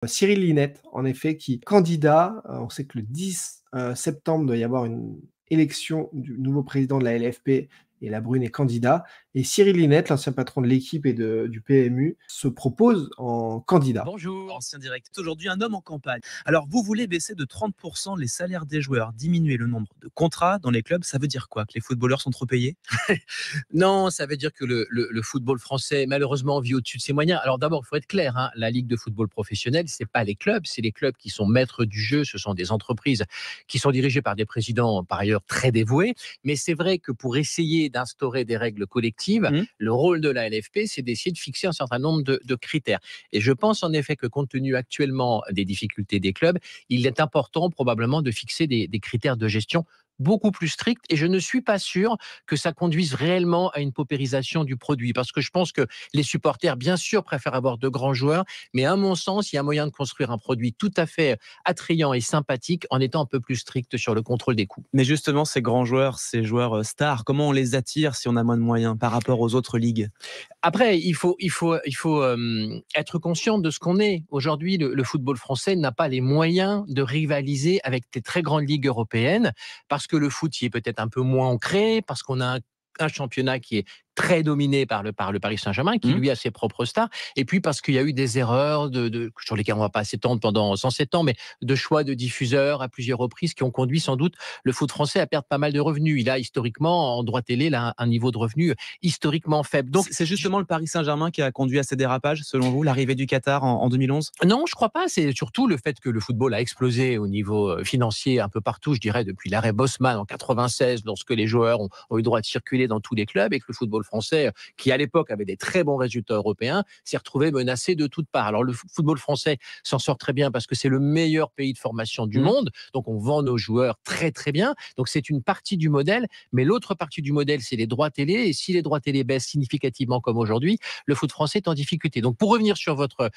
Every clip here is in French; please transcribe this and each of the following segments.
Cyril Linette, en effet, qui est candidat. On sait que le 10 septembre, doit y avoir une élection du nouveau président de la LFP et La Brune est candidat. Et Cyril Linette, l'ancien patron de l'équipe et du PMU, se propose en candidat. Bonjour, ancien direct. Aujourd'hui, un homme en campagne. Alors, vous voulez baisser de 30% les salaires des joueurs, diminuer le nombre de contrats dans les clubs. Ça veut dire quoi? Que les footballeurs sont trop payés? Non, ça veut dire que le football français, malheureusement, vit au-dessus de ses moyens. Alors d'abord, il faut être clair, hein, la Ligue de football professionnel, c'est pas les clubs, c'est les clubs qui sont maîtres du jeu, ce sont des entreprises qui sont dirigées par des présidents, par ailleurs, très dévoués. Mais c'est vrai que pour essayer d'instaurer des règles collectives, Mmh. le rôle de la LFP, c'est d'essayer de fixer un certain nombre de critères. Et je pense en effet que compte tenu actuellement des difficultés des clubs, il est important probablement de fixer des critères de gestion beaucoup plus stricts. Et je ne suis pas sûr que ça conduise réellement à une paupérisation du produit. Parce que je pense que les supporters, bien sûr, préfèrent avoir de grands joueurs, mais à mon sens, il y a moyen de construire un produit tout à fait attrayant et sympathique en étant un peu plus strict sur le contrôle des coûts. Mais justement, ces grands joueurs, ces joueurs stars, comment on les attire si on a moins de moyens par rapport aux autres ligues? Après, il faut être conscient de ce qu'on est. Aujourd'hui, le football français n'a pas les moyens de rivaliser avec des très grandes ligues européennes parce que le foot y est peut-être un peu moins ancré, parce qu'on a un championnat qui est très dominé par le Paris Saint-Germain, qui Mmh. lui a ses propres stars, et puis parce qu'il y a eu des erreurs sur lesquelles on ne va pas s'étendre pendant 107 ans, mais de choix de diffuseurs à plusieurs reprises qui ont conduit sans doute le foot français à perdre pas mal de revenus. Il a historiquement, en droit télé, là, un niveau de revenus historiquement faible. Donc, C'est justement le Paris Saint-Germain qui a conduit à ces dérapages, selon vous, l'arrivée du Qatar en 2011? non, je crois pas. C'est surtout le fait que le football a explosé au niveau financier un peu partout, je dirais, depuis l'arrêt Bosman en 96, lorsque les joueurs ont eu droit de circuler dans tous les clubs et que le football français, qui à l'époque avait des très bons résultats européens, s'est retrouvé menacé de toutes parts. Alors le football français s'en sort très bien parce que c'est le meilleur pays de formation du Mmh. monde. Donc on vend nos joueurs très très bien. Donc c'est une partie du modèle. Mais l'autre partie du modèle, c'est les droits télé. Et si les droits télé baissent significativement comme aujourd'hui, le foot français est en difficulté. Donc pour revenir sur votre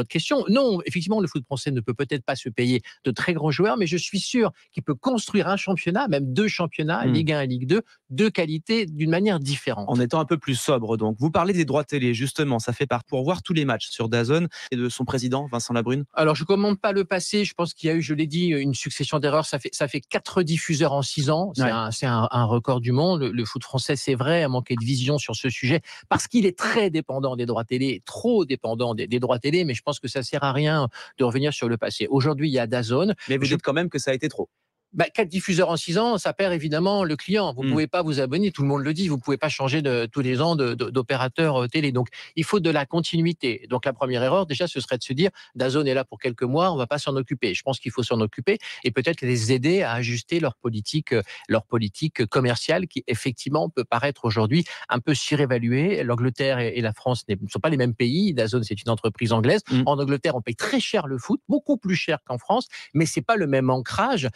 question. Non, effectivement, le foot français ne peut peut-être pas se payer de très grands joueurs, mais je suis sûr qu'il peut construire un championnat, même deux championnats, Mmh. Ligue 1 et Ligue 2, de qualité d'une manière En différente. étant un peu plus sobre, donc. Vous parlez des droits télé, justement, ça fait pour voir tous les matchs sur DAZN et de son président, Vincent Labrune? Alors, je ne commande pas le passé. Je pense qu'il y a eu, je l'ai dit, une succession d'erreurs. Ça fait 4 diffuseurs en 6 ans. Ouais. C'est un record du monde. Le foot français, c'est vrai, a manqué de vision sur ce sujet parce qu'il est très dépendant des droits télé, trop dépendant des droits télé. Mais je pense que ça sert à rien de revenir sur le passé. Aujourd'hui, il y a DAZN. Mais vous dites quand même que ça a été trop. 4 diffuseurs en 6 ans, ça perd évidemment le client. Vous ne Mmh. pouvez pas vous abonner, tout le monde le dit, vous ne pouvez pas changer tous les ans d'opérateur télé. Donc, il faut de la continuité. Donc, la première erreur, déjà, ce serait de se dire, DAZN est là pour quelques mois, on ne va pas s'en occuper. Je pense qu'il faut s'en occuper et peut-être les aider à ajuster leur politique commerciale qui, effectivement, peut paraître aujourd'hui un peu surévaluée. L'Angleterre et la France ne sont pas les mêmes pays. DAZN, c'est une entreprise anglaise. Mmh. En Angleterre, on paye très cher le foot, beaucoup plus cher qu'en France, mais c'est pas le même ancrage.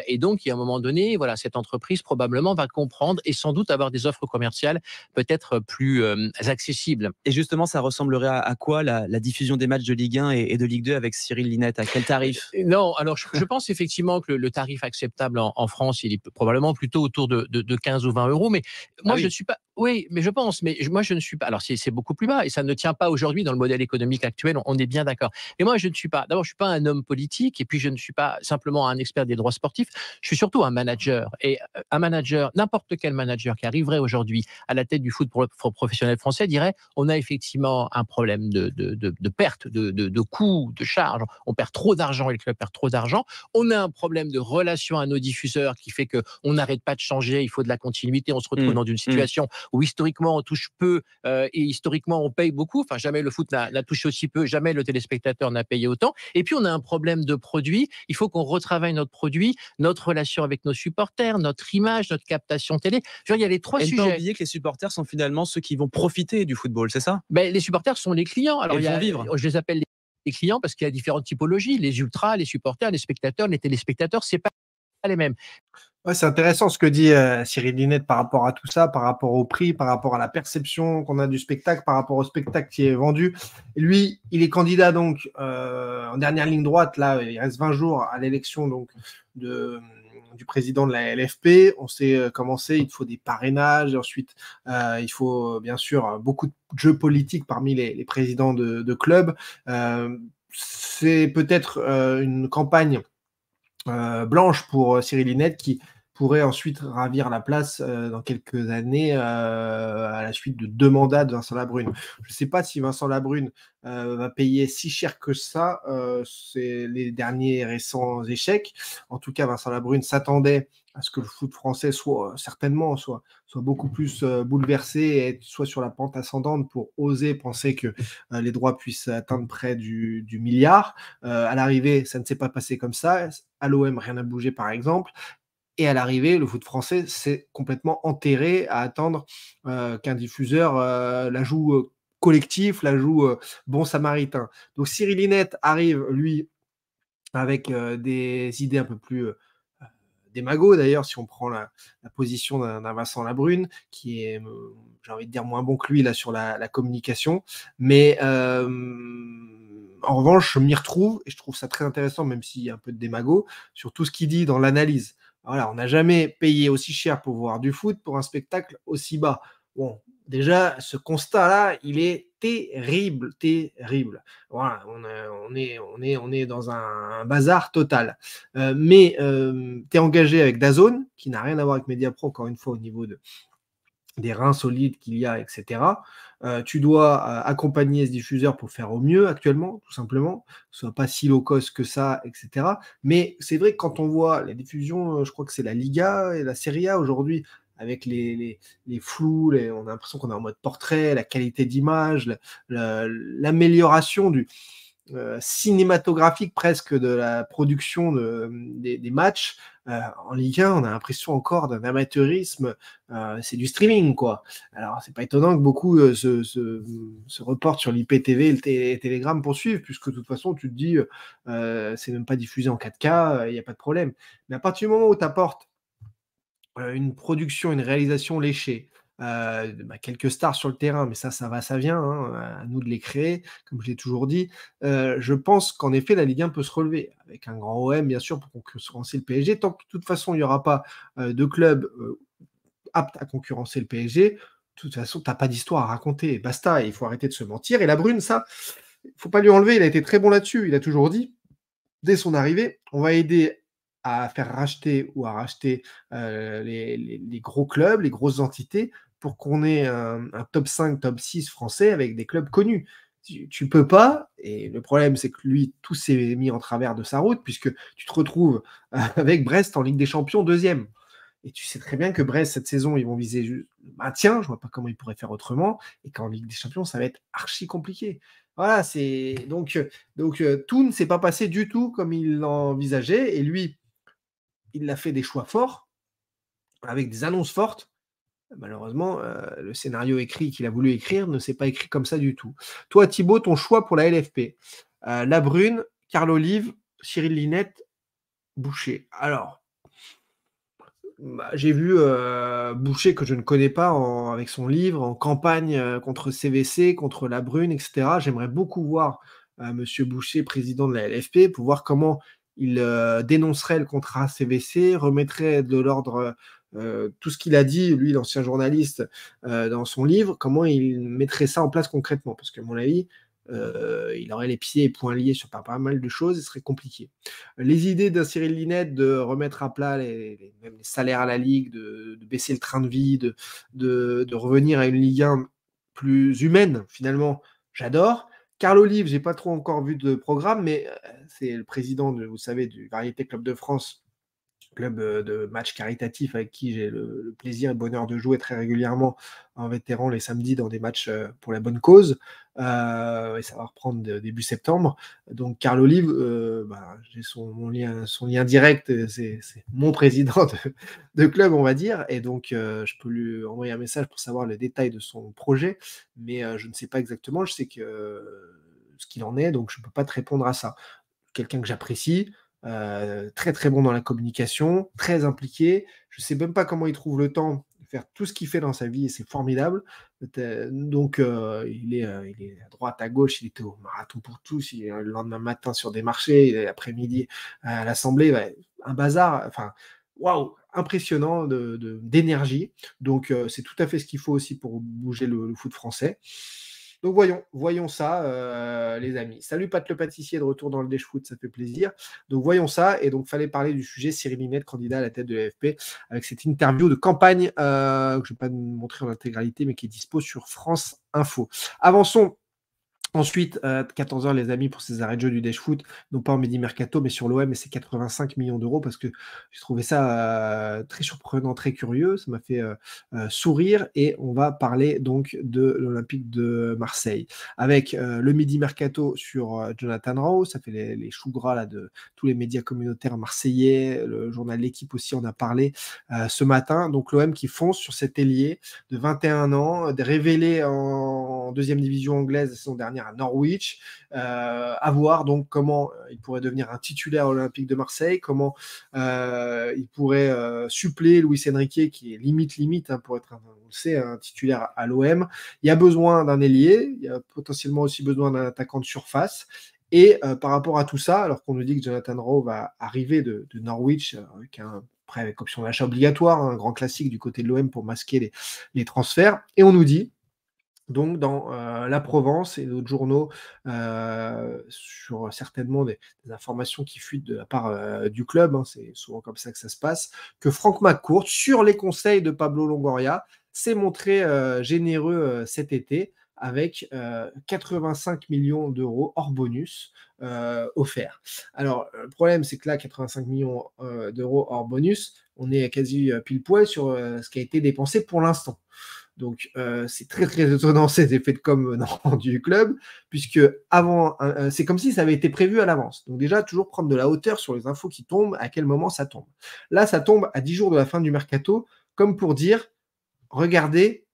Et donc, il y a un moment donné, voilà, cette entreprise probablement va comprendre et sans doute avoir des offres commerciales peut-être plus accessibles. Et justement, ça ressemblerait à quoi la diffusion des matchs de Ligue 1 et de Ligue 2 avec Cyril Linette? À quel tarif? Non, alors je pense effectivement que le tarif acceptable en France, il est probablement plutôt autour de 15 ou 20 euros. Mais Ah moi, je ne oui. suis pas. Oui, mais je pense. Mais moi, je ne suis pas. Alors, c'est beaucoup plus bas et ça ne tient pas aujourd'hui dans le modèle économique actuel. On est bien d'accord. Mais moi, je ne suis pas. D'abord, je ne suis pas un homme politique et puis je ne suis pas simplement un expert des droits sportifs. Je suis surtout un manager. Et un manager, n'importe quel manager qui arriverait aujourd'hui à la tête du foot professionnel français dirait on a effectivement un problème de perte, de coûts, de charges. On perd trop d'argent et le club perd trop d'argent. On a un problème de relation à nos diffuseurs qui fait qu'on n'arrête pas de changer. Il faut de la continuité. On se retrouve Mmh. dans une Mmh. situation où historiquement on touche peu et historiquement on paye beaucoup. Enfin, jamais le foot n'a touché aussi peu, jamais le téléspectateur n'a payé autant. Et puis on a un problème de produit. Il faut qu'on retravaille notre produit, notre relation avec nos supporters, notre image, notre captation télé. Je veux dire, il y a les trois Et ne pas sujets. oublier que les supporters sont finalement ceux qui vont profiter du football, c'est ça? Ben, les supporters sont les clients. Et Alors, vont vivre. je les appelle les clients parce qu'il y a différentes typologies. Les ultras, les supporters, les spectateurs, les téléspectateurs, c'est pas les mêmes. Ouais, c'est intéressant ce que dit Cyril Linette par rapport à tout ça, par rapport au prix, par rapport à la perception qu'on a du spectacle, par rapport au spectacle qui est vendu. Et lui, il est candidat donc en dernière ligne droite. Là, il reste 20 jours à l'élection donc du président de la LFP. On sait comment c'est. Il faut des parrainages. Ensuite, il faut bien sûr beaucoup de jeux politiques parmi les présidents de clubs. c'est peut-être une campagne blanche pour Cyril Linette qui pourrait ensuite ravir la place dans quelques années à la suite de 2 mandats de Vincent Labrune. Je ne sais pas si Vincent Labrune va payer si cher que ça c'est les derniers récents échecs. En tout cas, Vincent Labrune s'attendait à ce que le foot français soit beaucoup plus bouleversé et soit sur la pente ascendante pour oser penser que les droits puissent atteindre près du milliard. À l'arrivée, ça ne s'est pas passé comme ça. À l'OM, rien n'a bougé, par exemple. Et à l'arrivée, le foot français s'est complètement enterré à attendre qu'un diffuseur la joue collectif, la joue bon samaritain. Donc Cyril Linette arrive, lui, avec des idées un peu plus démago d'ailleurs, si on prend la position d'un Vincent Labrune, qui est, j'ai envie de dire, moins bon que lui là sur la communication. Mais en revanche, je m'y retrouve et je trouve ça très intéressant, même s'il y a un peu de démago, sur tout ce qu'il dit dans l'analyse. Voilà, on n'a jamais payé aussi cher pour voir du foot pour un spectacle aussi bas. Bon, déjà, ce constat-là, il est terrible, terrible. Voilà, on est dans un bazar total. Mais tu es engagé avec DAZN, qui n'a rien à voir avec Mediapro, encore une fois, au niveau des reins solides qu'il y a, etc. Tu dois accompagner ce diffuseur pour faire au mieux actuellement, tout simplement, que ce soit pas si low cost que ça, etc. Mais c'est vrai que quand on voit les diffusions, je crois que c'est la Liga et la Serie A aujourd'hui, avec les flous, on a l'impression qu'on est en mode portrait, la qualité d'image, l'amélioration du cinématographique presque de la production des matchs. En Ligue 1, on a l'impression encore d'un amateurisme, c'est du streaming, quoi. Alors, c'est pas étonnant que beaucoup se reportent sur l'IPTV et le Telegram pour suivre, puisque de toute façon, tu te dis, c'est même pas diffusé en 4K, il n'y a pas de problème. Mais à partir du moment où tu apportes une production, une réalisation léchée, quelques stars sur le terrain, mais ça va, ça vient, hein, à nous de les créer, comme je l'ai toujours dit. Je pense qu'en effet, la Ligue 1 peut se relever, avec un grand OM, bien sûr, pour concurrencer le PSG. Tant que de toute façon, il n'y aura pas de club apte à concurrencer le PSG, de toute façon, tu n'as pas d'histoire à raconter. Basta, il faut arrêter de se mentir. Et la Brune, ça, il ne faut pas lui enlever, il a été très bon là-dessus. Il a toujours dit, dès son arrivée, on va aider à faire racheter ou à racheter les gros clubs, les grosses entités, pour qu'on ait un top 5, top 6 français avec des clubs connus. Tu peux pas, et le problème c'est que lui, tout s'est mis en travers de sa route, puisque tu te retrouves avec Brest en Ligue des Champions, deuxième. Et tu sais très bien que Brest, cette saison, ils vont viser le maintien, je vois pas comment ils pourraient faire autrement, et qu'en Ligue des Champions, ça va être archi compliqué. Voilà, c'est donc tout ne s'est pas passé du tout comme il l'envisageait, et lui, il a fait des choix forts, avec des annonces fortes. Malheureusement, le scénario écrit qu'il a voulu écrire ne s'est pas écrit comme ça du tout. Toi, Thibaut, ton choix pour la LFP, Labrune, Carl Olive, Cyril Linette, Boucher. Alors, j'ai vu Boucher, que je ne connais pas, avec son livre, en campagne contre CVC, contre Labrune, etc. J'aimerais beaucoup voir Monsieur Boucher, président de la LFP, pour voir comment il dénoncerait le contrat CVC, remettrait de l'ordre tout ce qu'il a dit, lui, l'ancien journaliste, dans son livre, comment il mettrait ça en place concrètement. Parce qu'à mon avis, il aurait les pieds et poings liés sur pas mal de choses, et ce serait compliqué. Les idées d'un Cyril Linette de remettre à plat même les salaires à la Ligue, de baisser le train de vie, de revenir à une Ligue 1 plus humaine, finalement, j'adore. Carl Olive, j'ai pas trop encore vu de programme, mais c'est le président, vous savez, du Variété Club de France, club de match caritatif avec qui j'ai le plaisir et le bonheur de jouer très régulièrement en vétéran les samedis dans des matchs pour la bonne cause. Et ça va reprendre début septembre. Donc Carl Olive, j'ai son lien direct, c'est mon président de club, on va dire. Et donc je peux lui envoyer un message pour savoir le détail de son projet, mais je ne sais pas exactement. Je sais que ce qu'il en est, donc je ne peux pas te répondre à ça. Quelqu'un que j'apprécie, très très bon dans la communication, très impliqué. Je ne sais même pas comment il trouve le temps de faire tout ce qu'il fait dans sa vie, et c'est formidable. Donc il est à droite, à gauche, il était au marathon pour tous, il est le lendemain matin sur des marchés, l'après-midi à l'Assemblée, un bazar, enfin, waouh, impressionnant d'énergie. Donc c'est tout à fait ce qu'il faut aussi pour bouger le foot français. Donc voyons ça, les amis. Salut Pat le pâtissier de retour dans le Dash Foot, ça fait plaisir. Donc voyons ça. Et donc fallait parler du sujet Cyril Linette, candidat à la tête de l'AFP, avec cette interview de campagne que je ne vais pas vous montrer en intégralité, mais qui est dispo sur France Info. Avançons. Ensuite, 14h, les amis, pour ces arrêts de jeu du Dash Foot, non pas en midi mercato, mais sur l'OM, et c'est 85 millions d'euros, parce que j'ai trouvé ça très surprenant, très curieux, ça m'a fait sourire, et on va parler donc de l'Olympique de Marseille, avec le midi mercato sur Jonathan Rowe, ça fait les choux gras là, de tous les médias communautaires marseillais, le journal L'Équipe aussi en a parlé ce matin, donc l'OM qui fonce sur cet ailier de 21 ans, révélé en deuxième division anglaise la saison dernière à Norwich, à voir donc comment il pourrait devenir un titulaire olympique de Marseille, comment il pourrait suppléer Luis Enrique qui est limite pour être on le sait, un titulaire à l'OM. Il y a besoin d'un ailier, il y a potentiellement aussi besoin d'un attaquant de surface. Et par rapport à tout ça, alors qu'on nous dit que Jonathan Rowe va arriver de Norwich avec un prêt avec option d'achat obligatoire, un grand classique du côté de l'OM pour masquer les transferts, et on nous dit donc dans la Provence et d'autres journaux sur certainement des informations qui fuitent de la part du club, hein, c'est souvent comme ça que ça se passe, que Franck McCourt, sur les conseils de Pablo Longoria, s'est montré généreux cet été avec 85 millions d'euros hors bonus offerts. Alors, le problème, c'est que là, 85 millions d'euros hors bonus, on est quasi pile poil sur ce qui a été dépensé pour l'instant. Donc, c'est très étonnant ces effets de com du club, puisque avant, c'est comme si ça avait été prévu à l'avance. Donc déjà, toujours prendre de la hauteur sur les infos qui tombent, à quel moment ça tombe. Là, ça tombe à 10 jours de la fin du mercato, comme pour dire, regardez,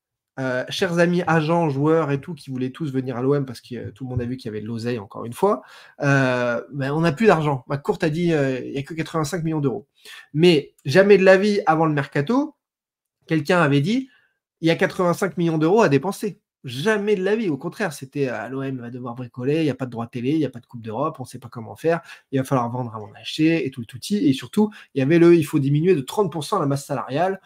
chers amis agents, joueurs et tout, qui voulaient tous venir à l'OM parce que tout le monde a vu qu'il y avait de l'oseille, encore une fois, ben, on n'a plus d'argent. McCourt a dit, il n'y a que 85 millions d'euros. Mais jamais de la vie, avant le mercato, quelqu'un avait dit, il y a 85 millions d'euros à dépenser. Jamais de la vie. Au contraire, c'était l'OM va devoir bricoler, il n'y a pas de droit télé, il n'y a pas de Coupe d'Europe, on ne sait pas comment faire, il va falloir vendre avant d'acheter et tout le touti. Et surtout, il y avait il faut diminuer de 30% la masse salariale.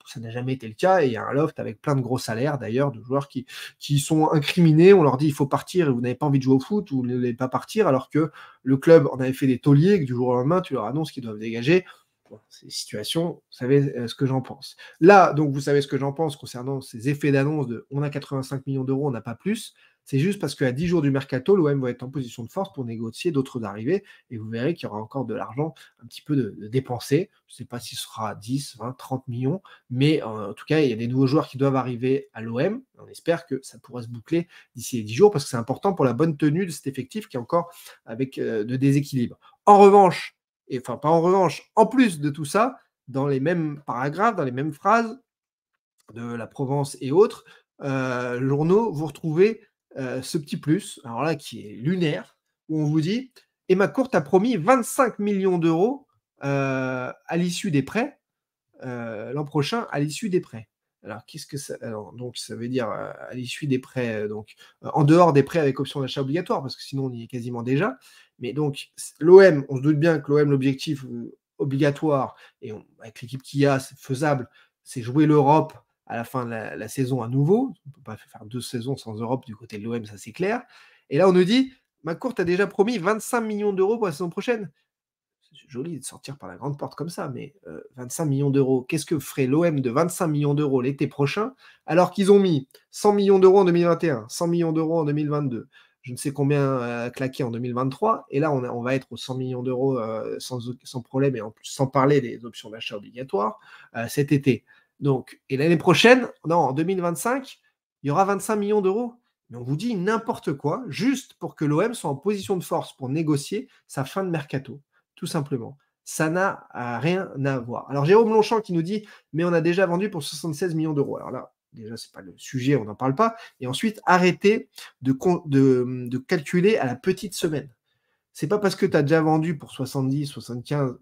Ça n'a jamais été le cas et il y a un loft avec plein de gros salaires d'ailleurs de joueurs qui sont incriminés. On leur dit il faut partir et vous n'avez pas envie de jouer au foot ou vous ne voulez pas partir alors que le club en avait fait des tauliers que du jour au lendemain tu leur annonces qu'ils doivent dégager. Bon, c'est une situation, vous savez ce que j'en pense. Là, donc, vous savez ce que j'en pense concernant ces effets d'annonce de on a 85 millions d'euros, on n'a pas plus. C'est juste parce qu'à 10 jours du mercato, l'OM va être en position de force pour négocier d'autres arrivées et vous verrez qu'il y aura encore de l'argent un petit peu de dépensé. Je ne sais pas si ce sera 10, 20, 30 millions, mais en tout cas, il y a des nouveaux joueurs qui doivent arriver à l'OM. On espère que ça pourra se boucler d'ici les 10 jours parce que c'est important pour la bonne tenue de cet effectif qui est encore avec de déséquilibre. En revanche, enfin pas en revanche, en plus de tout ça, dans les mêmes paragraphes, dans les mêmes phrases de la Provence et autres journaux, vous retrouvez ce petit plus, alors là qui est lunaire, où on vous dit Emma Courte a promis 25 millions d'euros à l'issue des prêts, l'an prochain à l'issue des prêts. Alors, qu'est-ce que ça. Alors, donc, ça veut dire à l'issue des prêts, donc en dehors des prêts avec option d'achat obligatoire, parce que sinon, on y est quasiment déjà. Mais donc, l'OM, on se doute bien que l'OM, l'objectif obligatoire, et avec l'équipe qu'il y a, c'est faisable, c'est jouer l'Europe à la fin de la saison à nouveau. On ne peut pas faire 2 saisons sans Europe du côté de l'OM, ça c'est clair. Et là, on nous dit McCourt a déjà promis 25 millions d'euros pour la saison prochaine. C'est joli de sortir par la grande porte comme ça, mais 25 millions d'euros, qu'est-ce que ferait l'OM de 25 millions d'euros l'été prochain, alors qu'ils ont mis 100 millions d'euros en 2021, 100 millions d'euros en 2022, je ne sais combien claqué en 2023, et là on va être aux 100 millions d'euros sans problème, et en plus sans parler des options d'achat obligatoires cet été. Donc, et l'année prochaine, non, en 2025, il y aura 25 millions d'euros. Mais on vous dit n'importe quoi, juste pour que l'OM soit en position de force pour négocier sa fin de mercato. Tout simplement. Ça n'a rien à voir. Alors, Jérôme Longchamp qui nous dit « Mais on a déjà vendu pour 76 millions d'euros ». Alors là, déjà, ce n'est pas le sujet, on n'en parle pas. Et ensuite, arrêtez de calculer à la petite semaine. Ce n'est pas parce que tu as déjà vendu pour 70, 75,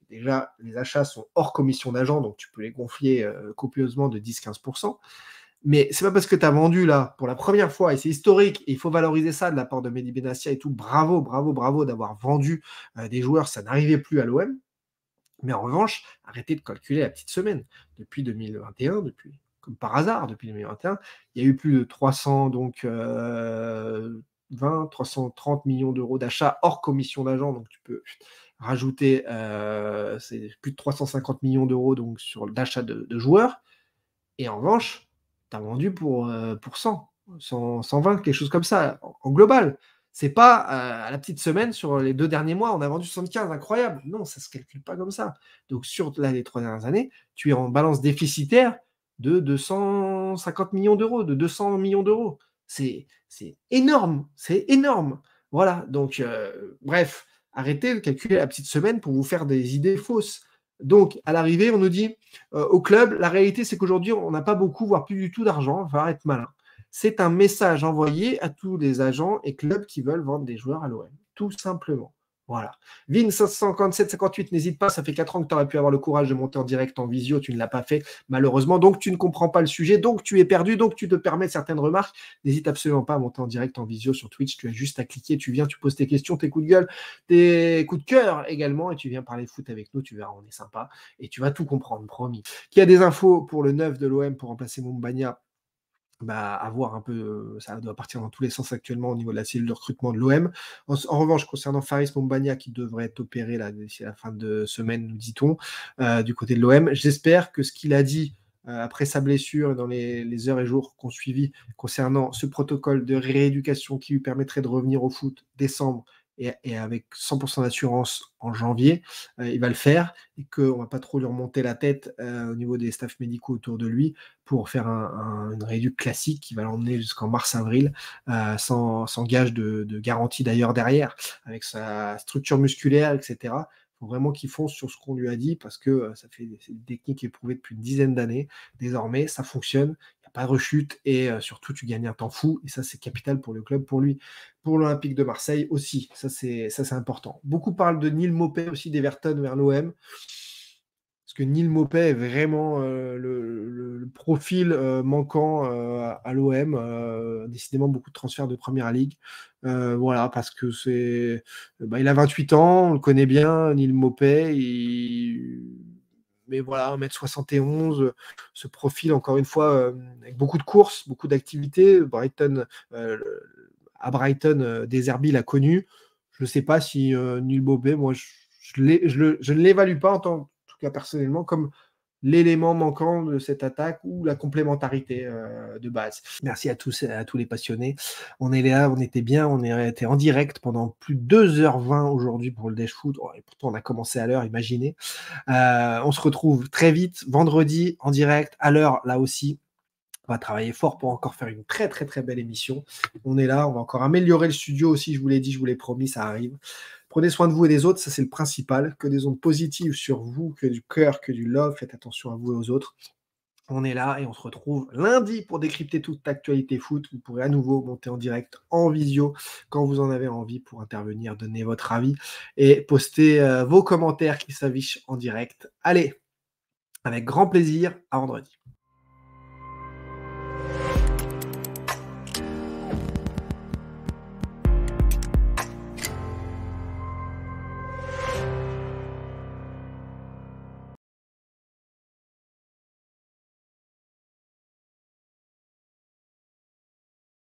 déjà, les achats sont hors commission d'agent, donc tu peux les gonfler copieusement de 10-15%. Mais c'est pas parce que tu as vendu là pour la première fois, et c'est historique, et il faut valoriser ça de la part de Mehdi Benassia et tout. Bravo d'avoir vendu des joueurs, ça n'arrivait plus à l'OM. Mais en revanche, arrêtez de calculer la petite semaine. Depuis 2021, depuis comme par hasard depuis 2021. Il y a eu plus de 300, donc 330 millions d'euros d'achats hors commission d'agents, donc tu peux rajouter c'est plus de 350 millions d'euros donc sur d'achat de joueurs. Et en revanche, tu as vendu pour 120, quelque chose comme ça, en global. C'est pas à la petite semaine, sur les 2 derniers mois, on a vendu 75, incroyable. Non, ça se calcule pas comme ça. Donc sur là, les 3 dernières années, tu es en balance déficitaire de 250 millions d'euros, de 200 millions d'euros. C'est énorme, c'est énorme. Voilà, donc bref, arrêtez de calculer la petite semaine pour vous faire des idées fausses. Donc, à l'arrivée, on nous dit au club, la réalité, c'est qu'aujourd'hui, on n'a pas beaucoup, voire plus du tout d'argent. Il va falloir être malin. C'est un message envoyé à tous les agents et clubs qui veulent vendre des joueurs à l'OM. Tout simplement. Voilà. Vin 557-58, n'hésite pas, ça fait 4 ans que tu aurais pu avoir le courage de monter en direct en visio, tu ne l'as pas fait, malheureusement, donc tu ne comprends pas le sujet, donc tu es perdu, donc tu te permets certaines remarques. N'hésite absolument pas à monter en direct en visio sur Twitch, tu as juste à cliquer, tu viens, tu poses tes questions, tes coups de gueule, tes coups de cœur également, et tu viens parler foot avec nous, tu verras, on est sympa, et tu vas tout comprendre, promis. Qui a des infos pour le 9 de l'OM pour remplacer Moumbagna? À voir un peu, ça doit partir dans tous les sens actuellement au niveau de la cellule de recrutement de l'OM. En revanche, concernant Faris Moumbagna, qui devrait être opéré là, d'ici la fin de semaine, nous dit-on, du côté de l'OM, j'espère que ce qu'il a dit après sa blessure et dans les heures et jours qu'on suivit concernant ce protocole de rééducation qui lui permettrait de revenir au foot décembre et avec 100% d'assurance en janvier, il va le faire et qu'on ne va pas trop lui remonter la tête au niveau des staffs médicaux autour de lui pour faire une réduction classique qui va l'emmener jusqu'en mars-avril, sans gage de garantie d'ailleurs derrière, avec sa structure musculaire, etc. Il faut vraiment qu'il fonce sur ce qu'on lui a dit parce que c'est une technique éprouvée depuis une dizaine d'années. Désormais, ça fonctionne, il n'y a pas de rechute et surtout, tu gagnes un temps fou et ça, c'est capital pour le club, pour lui. Pour l'Olympique de Marseille aussi, ça c'est important. Beaucoup parlent de Neil Maupay aussi d'Everton vers l'OM. Parce que Neil Maupay est vraiment le profil manquant à l'OM. Décidément, beaucoup de transferts de Première Ligue. Voilà, parce que il a 28 ans, on le connaît bien, Neil Maupay. Mais voilà, 1m71, ce profil, encore une fois, avec beaucoup de courses, beaucoup d'activités. À Brighton, Deserbi l'a connu. Je ne sais pas si Neil Maupay, moi, je ne l'évalue pas en tout cas personnellement, comme l'élément manquant de cette attaque ou la complémentarité de base. Merci à tous les passionnés. On est là, on était bien, on était en direct pendant plus de 2h20 aujourd'hui pour le Dash Foot. Oh, et pourtant, on a commencé à l'heure, imaginez. On se retrouve très vite, vendredi, en direct, à l'heure, là aussi. On va travailler fort pour encore faire une très très très belle émission. On est là, on va encore améliorer le studio aussi, je vous l'ai dit, je vous l'ai promis, ça arrive. Prenez soin de vous et des autres, ça c'est le principal. Que des ondes positives sur vous, que du cœur, que du love. Faites attention à vous et aux autres. On est là et on se retrouve lundi pour décrypter toute l'actualité foot. Vous pourrez à nouveau monter en direct en visio quand vous en avez envie pour intervenir, donner votre avis et poster vos commentaires qui s'affichent en direct. Allez, avec grand plaisir, à vendredi.